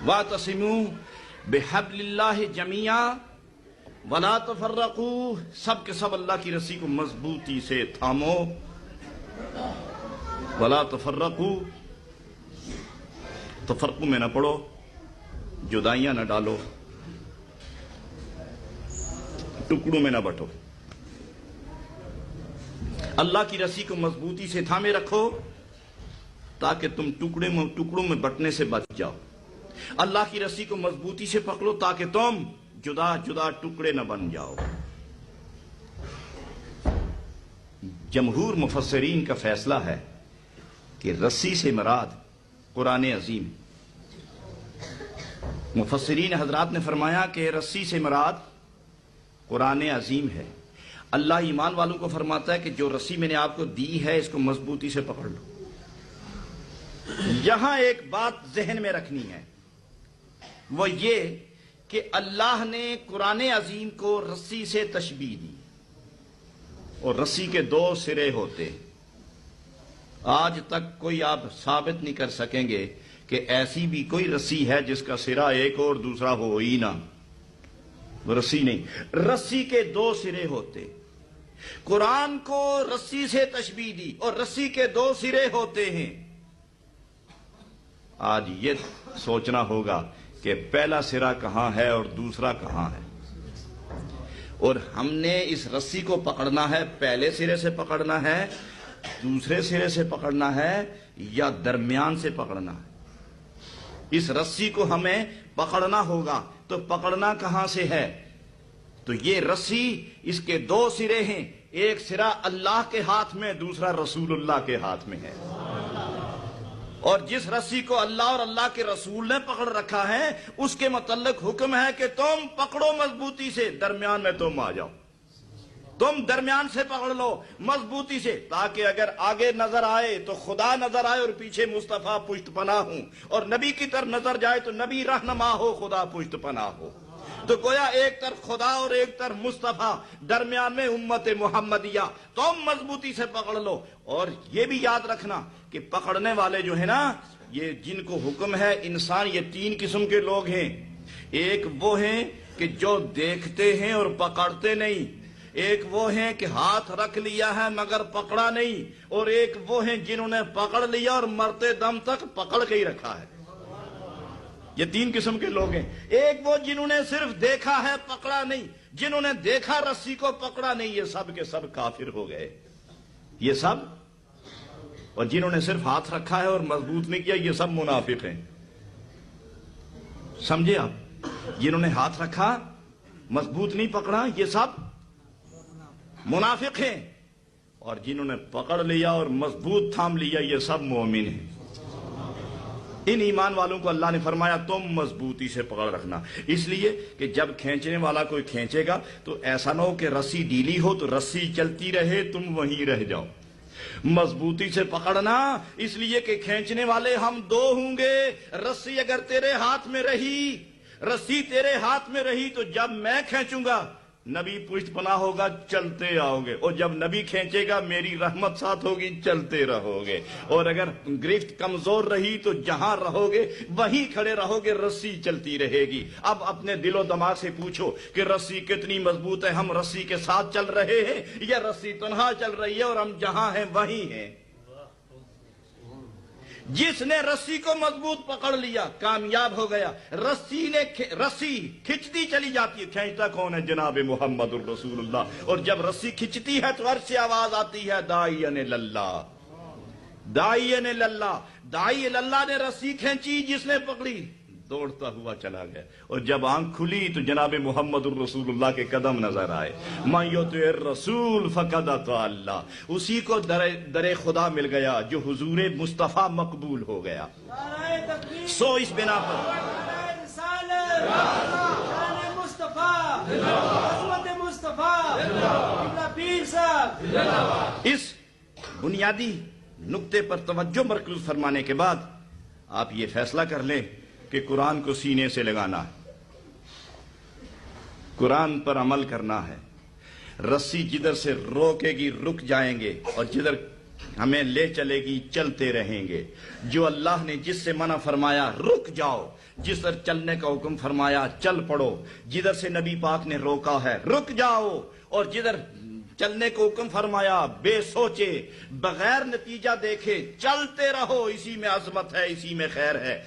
وَاعْتَصِمُوا بِحَبْلِ اللَّهِ جَمِيعًا وَلَا تَفَرَّقُوا، سب کے سب اللہ کی رسی کو مضبوطی سے تھامو. وَلَا تَفَرَّقُوا، تفرقو میں نہ پڑو، جدائیاں نہ ڈالو، ٹکڑوں میں نہ بٹو. اللہ کی رسی کو مضبوطی سے تھامے رکھو تاکہ تم ٹکڑوں میں بٹنے سے بچ جاؤ. اللہ کی رسی کو مضبوطی سے پکڑو تاکہ تم جدا جدا ٹکڑے نہ بن جاؤ. جمہور مفسرین کا فیصلہ ہے کہ رسی سے مراد قرآن عظیم. مفسرین حضرات نے فرمایا کہ رسی سے مراد قرآن عظیم ہے. اللہ ایمان والوں کو فرماتا ہے کہ جو رسی میں نے آپ کو دی ہے اس کو مضبوطی سے پکڑ لو. یہاں ایک بات ذہن میں رکھنی ہے، وہ یہ کہ اللہ نے قرآن عظیم کو رسی سے تشبیہ دی، اور رسی کے دو سرے ہوتے. آج تک کوئی آپ ثابت نہیں کر سکیں گے کہ ایسی بھی کوئی رسی ہے جس کا سرا ایک اور دوسرا ہو ہی نہ. وہ رسی نہیں، رسی کے دو سرے ہوتے. قرآن کو رسی سے تشبیہ دی اور رسی کے دو سرے ہوتے ہیں. آج یہ سوچنا ہوگا کہ پہلا سرا کہاں ہے اور دوسرا کہاں ہے، اور ہم نے اس رسی کو پکڑنا ہے پہلے سرے سے پکڑنا ہے، دوسرے سرے سے پکڑنا ہے، یا درمیان سے پکڑنا ہے. اس رسی کو ہمیں پکڑنا ہوگا تو پکڑنا کہاں سے ہے؟ تو یہ رسی اس کے دو سرے ہیں، ایک سرا اللہ کے ہاتھ میں، دوسرا رسول اللہ کے ہاتھ میں ہے. اور جس رسی کو اللہ اور اللہ کے رسول نے پکڑ رکھا ہے اس کے متعلق حکم ہے کہ تم پکڑو مضبوطی سے، درمیان میں تم آ جاؤ. تم درمیان سے پکڑ لو مضبوطی سے، تاکہ اگر آگے نظر آئے تو خدا نظر آئے اور پیچھے مصطفیٰ پشت پناہ ہوں، اور نبی کی طرف نظر جائے تو نبی رہنما ہو، خدا پشت پناہ ہو. تو گویا ایک طرف خدا اور ایک طرف مصطفیٰ، درمیان میں امت محمدیہ. تم مضبوطی سے پکڑ لو. اور یہ بھی یاد رکھنا کہ پکڑنے والے جو ہیں نا، یہ جن کو حکم ہے انسان، یہ تین قسم کے لوگ ہیں. ایک وہ ہیں کہ جو دیکھتے ہیں اور پکڑتے نہیں، ایک وہ ہیں کہ ہاتھ رکھ لیا ہے مگر پکڑا نہیں، اور ایک وہ ہیں جنہوں نے پکڑ لیا اور مرتے دم تک پکڑ کے ہی رکھا ہے. یہ تین قسم کے لوگ ہیں. ایک وہ جنہوں نے صرف دیکھا ہے پکڑا نہیں، جنہوں نے دیکھا رسی کو پکڑا نہیں، یہ سب کے سب کافر ہو گئے. یہ سب، اور جنہوں نے صرف ہاتھ رکھا ہے اور مضبوط نہیں کیا، یہ سب منافق ہیں. سمجھے آپ؟ جنہوں نے ہاتھ رکھا مضبوط نہیں پکڑا، یہ سب منافق ہیں، اور جنہوں نے پکڑ لیا اور مضبوط تھام لیا، یہ سب مومن ہیں. ان ایمان والوں کو اللہ نے فرمایا تم مضبوطی سے پکڑ رکھنا، اس لیے کہ جب کھینچنے والا کوئی کھینچے گا تو ایسا نہ ہو کہ رسی ڈھیلی ہو تو رسی چلتی رہے تم وہیں رہ جاؤ. مضبوطی سے پکڑنا، اس لیے کہ کھینچنے والے ہم دو ہوں گے. رسی اگر تیرے ہاتھ میں رہی، رسی تیرے ہاتھ میں رہی تو جب میں کھینچوں گا نبی پشت پناہ ہوگا، چلتے آؤ گے، اور جب نبی کھینچے گا میری رحمت ساتھ ہوگی، چلتے رہو گے. اور اگر گرفت کمزور رہی تو جہاں رہو گے وہیں کھڑے رہو گے، رسی چلتی رہے گی. اب اپنے دل و دماغ سے پوچھو کہ رسی کتنی مضبوط ہے، ہم رسی کے ساتھ چل رہے ہیں یا رسی تنہا چل رہی ہے اور ہم جہاں ہیں وہیں ہیں؟ جس نے رسی کو مضبوط پکڑ لیا کامیاب ہو گیا. رسی کھچتی چلی جاتی ہے، کھینچتا کون ہے؟ جناب محمد الرسول اللہ. اور جب رسی کھچتی ہے تو عرش سے آواز آتی ہے داعین اللہ، داعین اللہ. داعی اللہ نے رسی کھینچی، جس نے پکڑی دوڑتا ہوا چلا گیا. اور جب آنکھ کھلی تو جناب محمد الرسول اللہ کے قدم نظر آئے. من یطع الرسول فقد اطاع اللہ. اسی کو در خدا مل گیا جو حضور مصطفیٰ مقبول ہو گیا. سو اس بنا پر اس بنیادی نقطے پر توجہ مرکوز فرمانے کے بعد آپ یہ فیصلہ کر لیں کہ قرآن کو سینے سے لگانا ہے، قرآن پر عمل کرنا ہے. رسی جدھر سے روکے گی رک جائیں گے، اور جدھر ہمیں لے چلے گی، چلتے رہیں گے۔ جو اللہ نے جس سے منع فرمایا رک جاؤ، جس پر چلنے کا حکم فرمایا چل پڑو، جدھر سے نبی پاک نے روکا ہے رک جاؤ، اور جدھر چلنے کو حکم فرمایا بے سوچے بغیر نتیجہ دیکھے چلتے رہو، اسی میں عظمت ہے، اسی میں خیر ہے۔